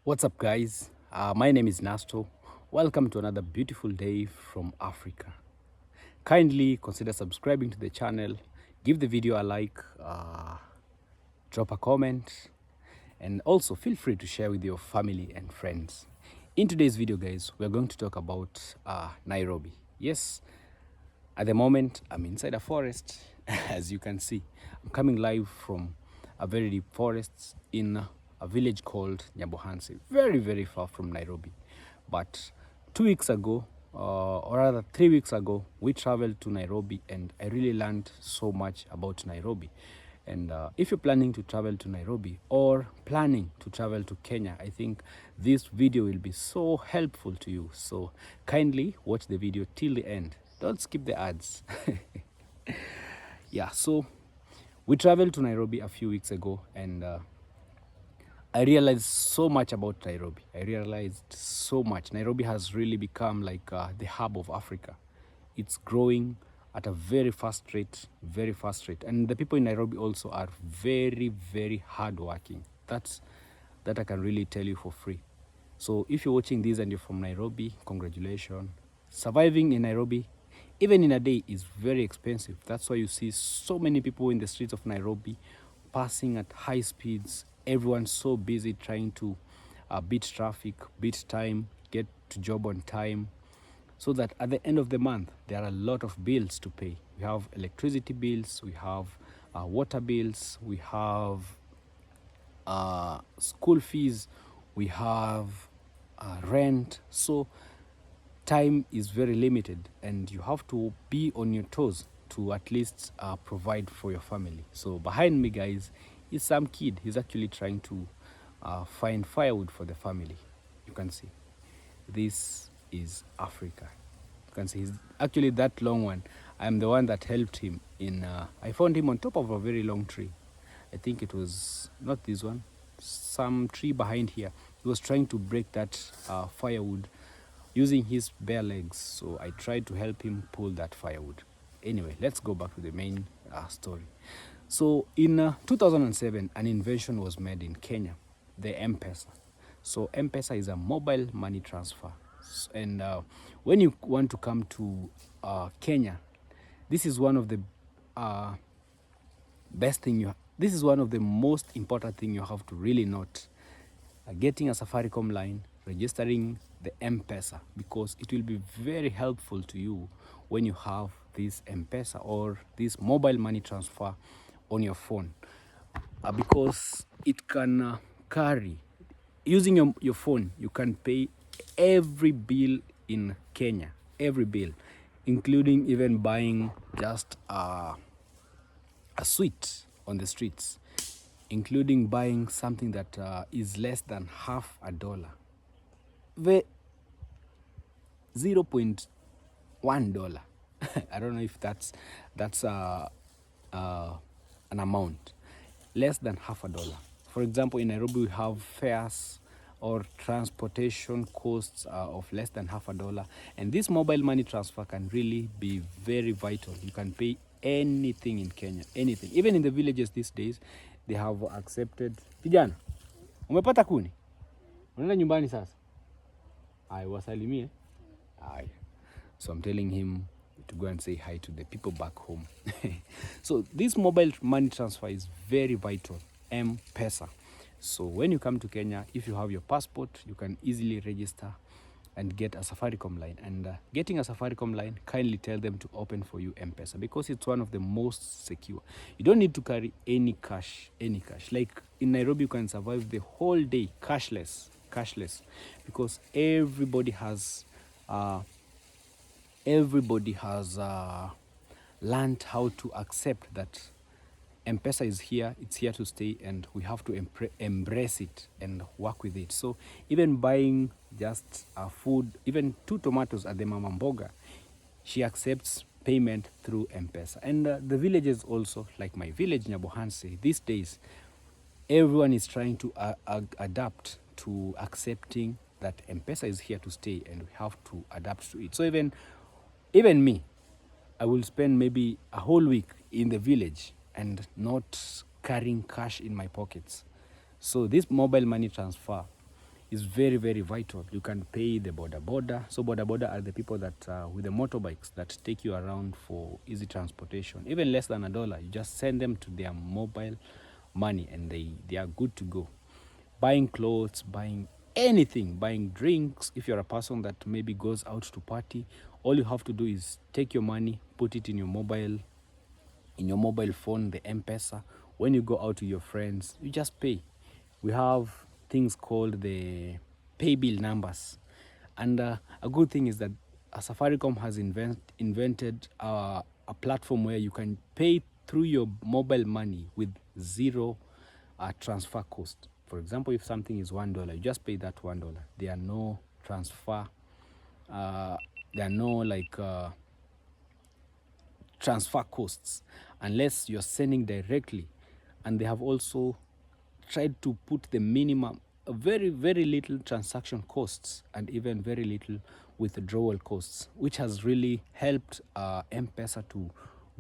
What's up, guys? My name is Nasto. Welcome to another beautiful day from Africa. Kindly consider subscribing to the channel, give the video a like, drop a comment, and also feel free to share with your family and friends. In today's video, guys, we're going to talk about Nairobi. Yes, at the moment, I'm inside a forest, as you can see. I'm coming live from a very deep forest in a village called Nyabohansi, very, very far from Nairobi. But 2 weeks ago, or rather 3 weeks ago, we traveled to Nairobi and I really learned so much about Nairobi. And if you're planning to travel to Nairobi or planning to travel to Kenya, I think this video will be so helpful to you. So kindly watch the video till the end. Don't skip the ads. Yeah, so we traveled to Nairobi a few weeks ago and I realized so much about Nairobi. I realized so much. Nairobi has really become like the hub of Africa. It's growing at a very fast rate, very fast rate. And the people in Nairobi also are very, very hardworking. That I can really tell you for free. So if you're watching this and you're from Nairobi, congratulations. Surviving in Nairobi, even in a day, is very expensive. That's why you see so many people in the streets of Nairobi passing at high speeds. Everyone's so busy trying to beat traffic, beat time, get to job on time, so that at the end of the month, there are a lot of bills to pay. We have electricity bills, we have water bills, we have school fees, we have rent. So time is very limited and you have to be on your toes to at least provide for your family. So behind me, guys, is some kid. He's actually trying to find firewood for the family. You can see this is Africa. You can see he's actually that long one. I'm the one that helped him in I found him on top of a very long tree. I think it was not this one, some tree behind here. He was trying to break that firewood using his bare legs. So I tried to help him pull that firewood. Anyway, let's go back to the main story. So in 2007, an invention was made in Kenya, the M-Pesa. So M-Pesa is a mobile money transfer. And when you want to come to Kenya, this is one of the this is one of the most important thing you have to really note. Getting a Safaricom line, registering the M-Pesa, because it will be very helpful to you when you have this M-Pesa or this mobile money transfer on your phone, because it can carry, using your phone, you can pay every bill in Kenya, every bill, including even buying just a sweet on the streets, including buying something that is less than $0.50. The $0.1. I don't know if that's an amount less than $0.50. For example, in Nairobi we have fares or transportation costs of less than $0.50, and this mobile money transfer can really be very vital. You can pay anything in Kenya, anything. Even in the villages these days, they have accepted. Kijana, umepata kuni? Unaenda nyumbani sasa? Ai, wasalimie. Ai. So I'm telling him to go and say hi to the people back home. So this mobile money transfer is very vital, M-Pesa. So when you come to Kenya, if you have your passport, you can easily register and get a Safaricom line. And getting a Safaricom line, kindly tell them to open for you M-Pesa, because it's one of the most secure. You don't need to carry any cash, Like in Nairobi, you can survive the whole day cashless, because everybody has learned how to accept that M-Pesa is here, it's here to stay, and we have to embrace it and work with it. So even buying just food, even 2 tomatoes at the Mama Mboga, she accepts payment through M-Pesa. And the villages also, like my village, Nyabohansi, these days, everyone is trying to adapt to accepting that M-Pesa is here to stay, and we have to adapt to it. So even me, I will spend maybe a whole week in the village and not carrying cash in my pockets. So this mobile money transfer is very, very vital. You can pay the boda boda. So boda boda are the people that with the motorbikes that take you around for easy transportation. Even less than $1, you just send them to their mobile money and they are good to go. Buying clothes, buying anything, buying drinks. If you're a person that maybe goes out to party, all you have to do is take your money, put it in your mobile phone, the M-Pesa. When you go out with your friends, you just pay. We have things called the pay bill numbers. And a good thing is that Safaricom has invented a platform where you can pay through your mobile money with zero transfer cost. For example, if something is $1, you just pay that $1. There are no transfer, there are no transfer costs unless you're sending directly. And they have also tried to put the minimum, very, very little transaction costs and even very little withdrawal costs, which has really helped M-Pesa to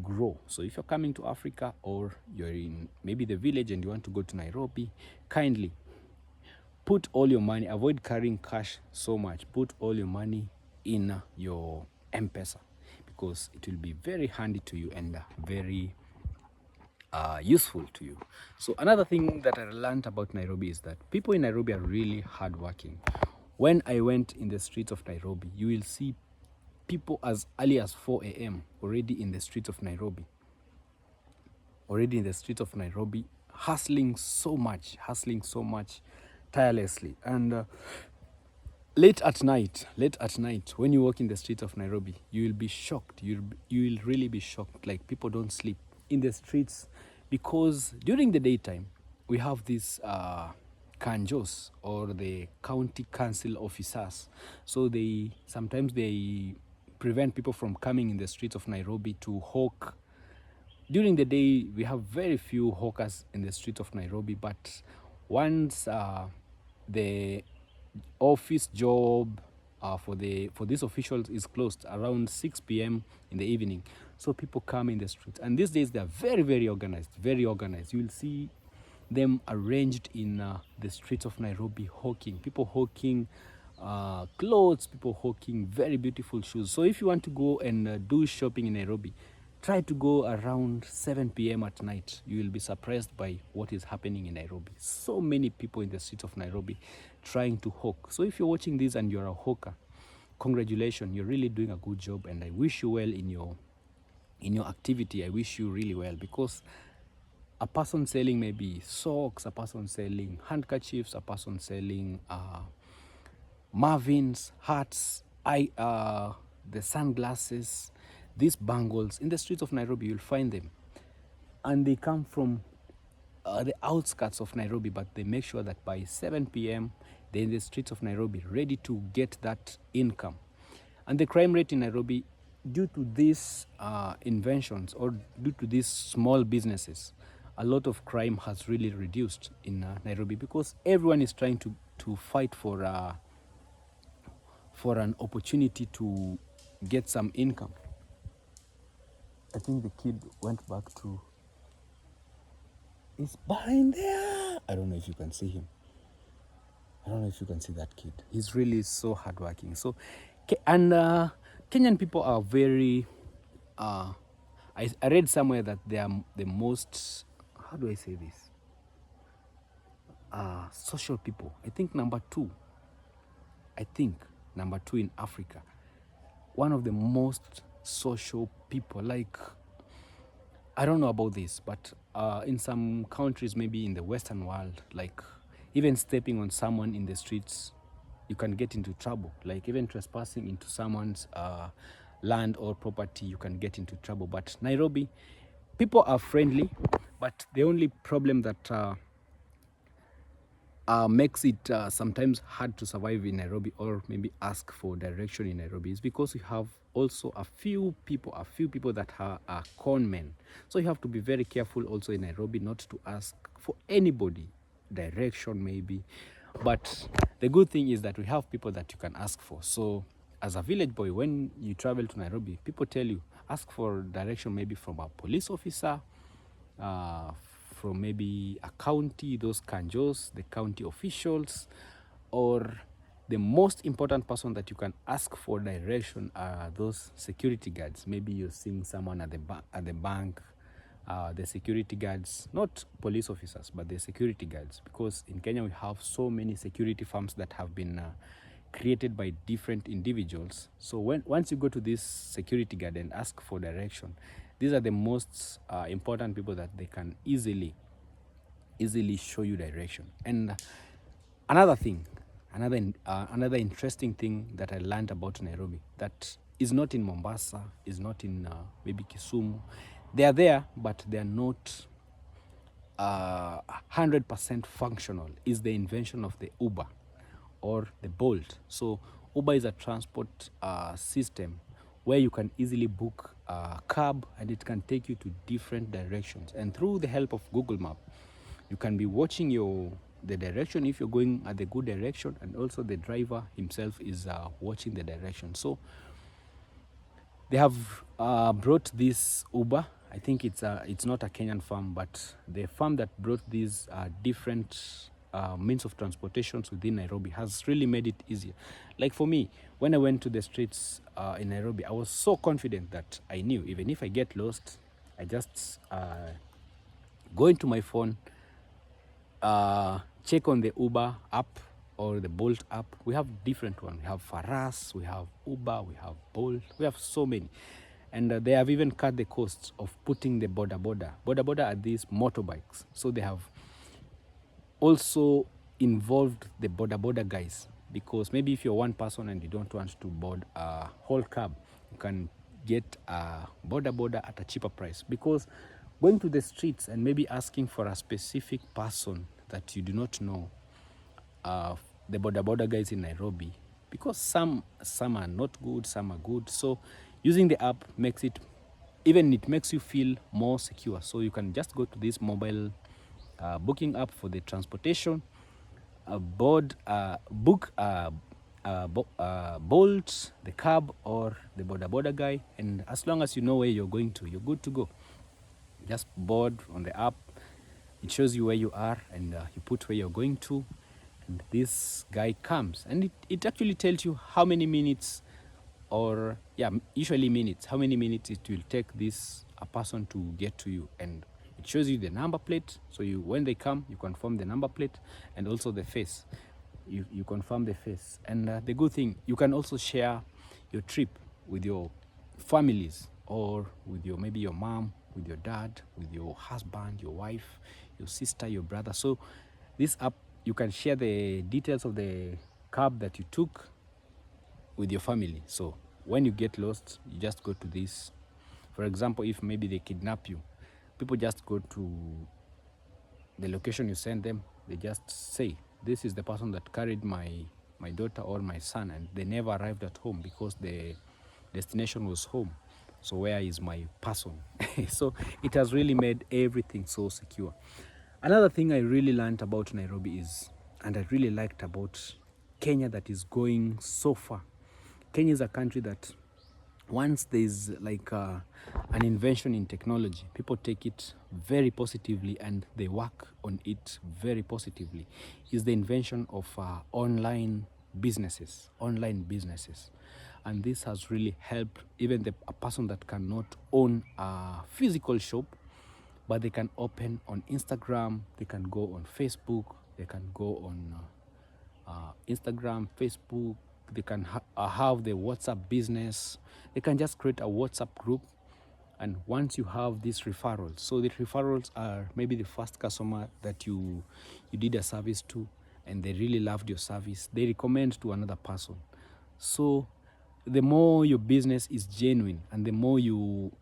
grow. So if you're coming to Africa or you're in maybe the village and you want to go to Nairobi, kindly put all your money, avoid carrying cash so much, put all your money in your M-Pesa, because it will be very handy to you and very useful to you. So another thing that I learned about Nairobi is that people in Nairobi are really hardworking. When I went in the streets of Nairobi, you will see people as early as 4 a.m. already in the streets of Nairobi. Already in the streets of Nairobi, hustling so much tirelessly. And late at night, when you walk in the streets of Nairobi, you will be shocked. You will really be shocked. Like, people don't sleep in the streets, because during the daytime, we have these kanjos, or the county council officers. So sometimes they prevent people from coming in the streets of Nairobi to hawk. During the day, we have very few hawkers in the streets of Nairobi, but once the office job for these officials is closed around 6 p.m. in the evening, so people come in the streets. And these days, they are very, very organized, very organized. You will see them arranged in the streets of Nairobi, hawking. People hawking clothes, people hawking very beautiful shoes. So if you want to go and do shopping in Nairobi, try to go around 7 p.m. at night. You will be surprised by what is happening in Nairobi. So many people in the streets of Nairobi trying to hawk. So if you're watching this and you're a hawker, congratulations, you're really doing a good job, and I wish you well in your activity. I wish you really well, because a person selling maybe socks, a person selling handkerchiefs, a person selling Marvins, hats, the sunglasses, these bangles, in the streets of Nairobi, you'll find them. And they come from the outskirts of Nairobi, but they make sure that by 7 p.m., they're in the streets of Nairobi, ready to get that income. And the crime rate in Nairobi, due to these inventions, or due to these small businesses, a lot of crime has really reduced in Nairobi, because everyone is trying to fight for an opportunity to get some income. I think the kid went back to... He's behind there. I don't know if you can see him. I don't know if you can see that kid. He's really so hardworking. So, and Kenyan people are very... I read somewhere that they are the most... How do I say this? Social people. I think number two in Africa. One of the most social people. Like, I don't know about this, but in some countries, maybe in the Western world, like, even stepping on someone in the streets, you can get into trouble. Like, even trespassing into someone's land or property, you can get into trouble. But Nairobi, people are friendly, but the only problem that makes it sometimes hard to survive in Nairobi, or maybe ask for direction in Nairobi, is because you have also a few people that are con men. So you have to be very careful also in Nairobi not to ask for anybody direction maybe. But the good thing is that we have people that you can ask for. So as a village boy, when you travel to Nairobi, people tell you, ask for direction maybe from a police officer, from maybe a county, those kanjos, the county officials, or the most important person that you can ask for direction are those security guards. Maybe you're seeing someone at the bank, the security guards, not police officers, but the security guards, because in Kenya we have so many security firms that have been created by different individuals. So once you go to this security guard and ask for direction, these are the most important people that they can easily show you direction. And another thing, another interesting thing that I learned about Nairobi that is not in Mombasa, is not in maybe Kisumu. They are there, but they are not 100% functional, is the invention of the Uber or the Bolt. So Uber is a transport system where you can easily book a cab and it can take you to different directions. And through the help of Google Map, you can be watching the direction if you're going at the good direction, and also the driver himself is watching the direction. So they have brought this Uber. I think it's not a Kenyan firm, but the firm that brought these different means of transportations within Nairobi has really made it easier. Like for me, when I went to the streets in Nairobi, I was so confident that I knew even if I get lost, I just go into my phone, check on the Uber app or the Bolt app. We have different ones. We have Faras, we have Uber, we have Bolt, we have so many. And they have even cut the costs of putting the boda boda. Boda boda are these motorbikes. So they have also involved the boda boda guys, because maybe if you're one person and you don't want to board a whole cab, you can get a boda boda at a cheaper price. Because going to the streets and maybe asking for a specific person that you do not know, the boda boda guys in Nairobi, because some are not good, some are good. So using the app makes it makes you feel more secure. So you can just go to this mobile booking app for the transportation, book Bolt, the cab, or the boda boda guy, and as long as you know where you're going to, you're good to go. Just board on the app, it shows you where you are, and you put where you're going to, and this guy comes, and it actually tells you how many minutes, or usually minutes, how many minutes it will take this a person to get to you, and it shows you the number plate. So when they come, you confirm the number plate, and also the face. You confirm the face. And the good thing, you can also share your trip with your families, or with maybe your mom, with your dad, with your husband, your wife, your sister, your brother. So this app, you can share the details of the cab that you took with your family. So when you get lost, you just go to this. For example, if maybe they kidnap you, people just go to the location you send them. They just say, this is the person that carried my daughter or my son, and they never arrived at home because the destination was home. So where is my person? So it has really made everything so secure. Another thing I really learned about Nairobi is, and I really liked about Kenya, that is going so far. Kenya is a country that once there's like an invention in technology, people take it very positively and they work on it very positively. Is the invention of online businesses. And this has really helped even a person that cannot own a physical shop, but they can open on Instagram, they can go on Facebook, they can go on Instagram, Facebook, they can have the WhatsApp business. They can just create a WhatsApp group, and once you have these referrals, so the referrals are maybe the first customer that you did a service to, and they really loved your service, they recommend to another person. So the more your business is genuine, and the more you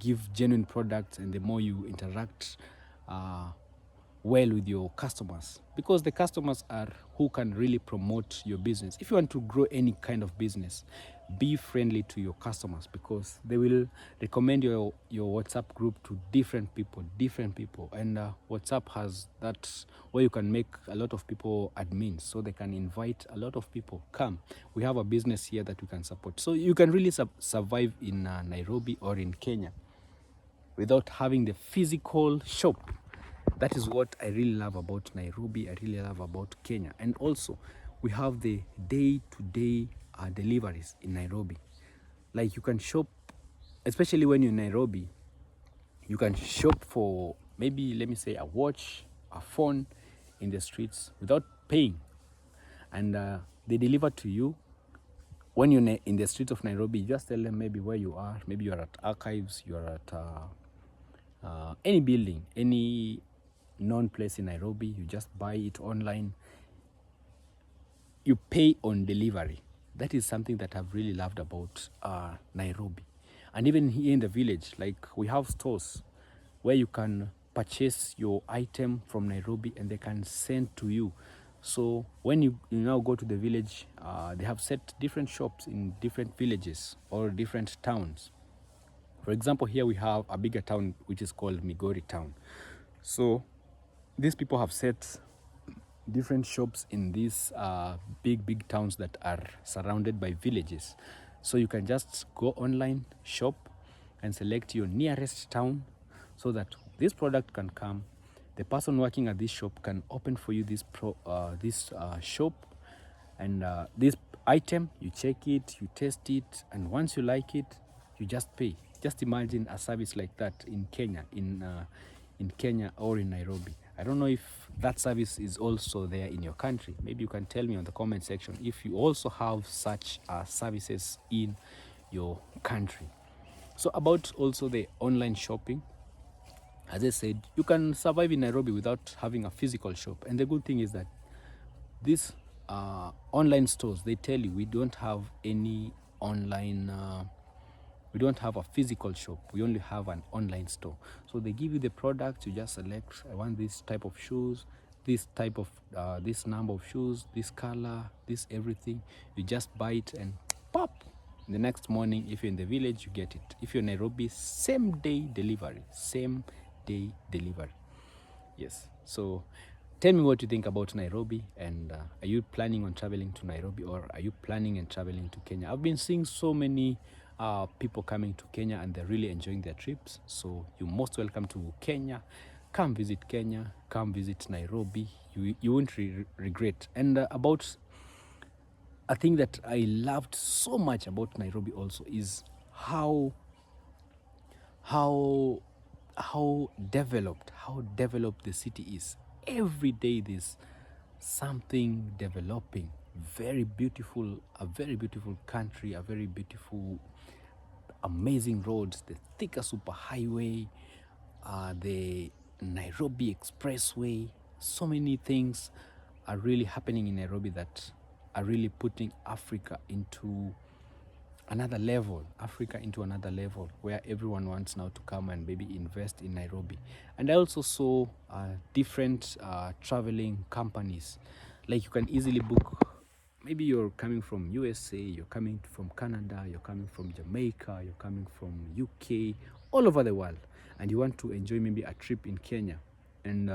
give genuine products, and the more you interact well with your customers, because the customers are who can really promote your business. If you want to grow any kind of business, be friendly to your customers, because they will recommend your WhatsApp group to different people. And WhatsApp has that where you can make a lot of people admins, so they can invite a lot of people. Come, we have a business here that we can support. So you can really survive in Nairobi or in Kenya without having the physical shop. that is what I really love about Nairobi. I really love about Kenya. And also, we have the day-to-day deliveries in Nairobi. Like you can shop, especially when you're in Nairobi, you can shop for maybe, let me say, a watch, a phone in the streets without paying. And they deliver to you. When you're in the streets of Nairobi, you just tell them maybe where you are. Maybe you're at Archives, you're at any building, any known place in Nairobi. You just buy it online. You pay on delivery. That is something that I've really loved about Nairobi. And even here in the village, like we have stores where you can purchase your item from Nairobi and they can send to you. So when you now go to the village, they have set different shops in different villages or different towns. For example, here we have a bigger town which is called Migori town. So these people have set different shops in these big towns that are surrounded by villages. So you can just go online, shop, and select your nearest town so that this product can come. The person working at this shop can open for you this shop, and this item, you check it, you test it, and once you like it, you just pay. Just imagine a service like that in Kenya, in Kenya or in Nairobi. I don't know if that service is also there in your country. Maybe you can tell me on the comment section if you also have such services in your country. So about also the online shopping, as I said, you can survive in Nairobi without having a physical shop. And the good thing is that these online stores, they tell you we don't have any online we don't have a physical shop, we only have an online store. So they give you the product, you just select, I want this type of shoes, this type of this number of shoes, this color, this everything. You just buy it and pop, the next morning, if you're in the village, you get it. If you're in Nairobi, same day delivery. Yes. So tell me what you think about Nairobi, and are you planning on traveling to Nairobi, or are you planning on traveling to Kenya? I've been seeing so many people coming to Kenya and they're really enjoying their trips. So you're most welcome to Kenya. Come visit Kenya, come visit Nairobi. You won't regret. And about a thing that I loved so much about Nairobi also is how developed the city is. Every day there's something developing. Very beautiful, a very beautiful country, a very beautiful, amazing roads, the Thika Superhighway, the Nairobi Expressway. So many things are really happening in Nairobi that are really putting Africa into another level, where everyone wants now to come and maybe invest in Nairobi. And I also saw different traveling companies. Like you can easily book, maybe you're coming from USA, you're coming from Canada, you're coming from Jamaica, you're coming from UK, all over the world, and you want to enjoy maybe a trip in Kenya. And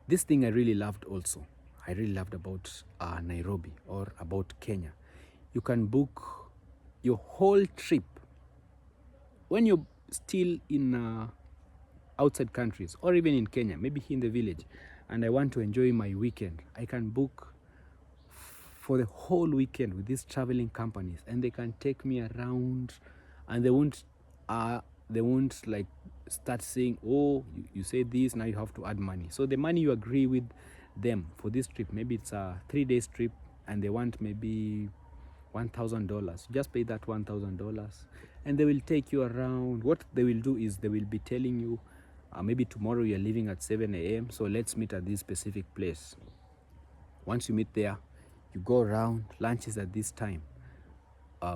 this thing I really loved also. I really loved about Nairobi or about Kenya. You can book your whole trip when you're still in outside countries, or even in Kenya, maybe here in the village, and I want to enjoy my weekend. I can book for the whole weekend with these traveling companies, and they can take me around, and they won't like start saying, oh, you say this, now you have to add money. So the money you agree with them for this trip, maybe it's a 3-day trip and they want maybe $1,000. Just pay that $1,000 and they will take you around. What they will do is they will be telling you, maybe tomorrow you're leaving at 7 a.m. so let's meet at this specific place. Once you meet there, you go around, lunch is at this time,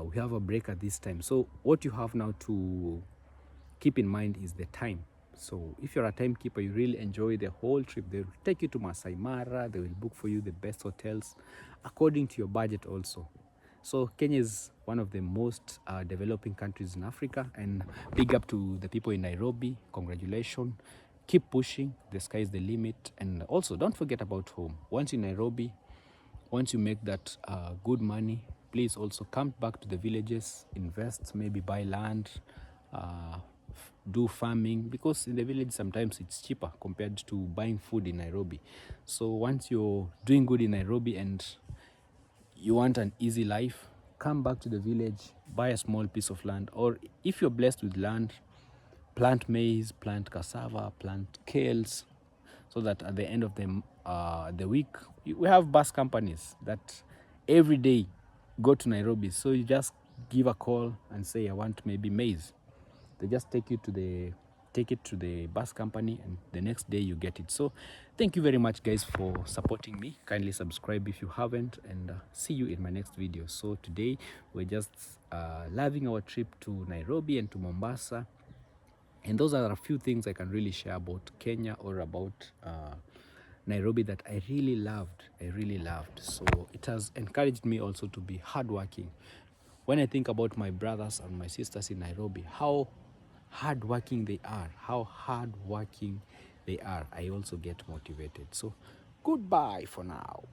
we have a break at this time. So what you have now to keep in mind is the time. So if you're a timekeeper, you really enjoy the whole trip. They will take you to Masai Mara, they will book for you the best hotels according to your budget also. So Kenya is one of the most developing countries in Africa, and big up to the people in Nairobi. Congratulations. Keep pushing. The sky is the limit. And also don't forget about home. Once in Nairobi, once you make that good money, please also come back to the villages, invest, maybe buy land, do farming, because in the village sometimes it's cheaper compared to buying food in Nairobi. So once you're doing good in Nairobi and you want an easy life, come back to the village, buy a small piece of land, or if you're blessed with land, plant maize, plant cassava, plant kales, so that at the end of the week, we have bus companies that every day go to Nairobi. So you just give a call and say, I want maybe maize. They just take it to the bus company, and the next day you get it. So thank you very much, guys, for supporting me. Kindly subscribe if you haven't, and see you in my next video. So today we're just loving our trip to Nairobi and to Mombasa, and those are a few things I can really share about Kenya or about Nairobi that I really loved. So it has encouraged me also to be hardworking. When I think about my brothers and my sisters in Nairobi, how hardworking they are, I also get motivated. So goodbye for now.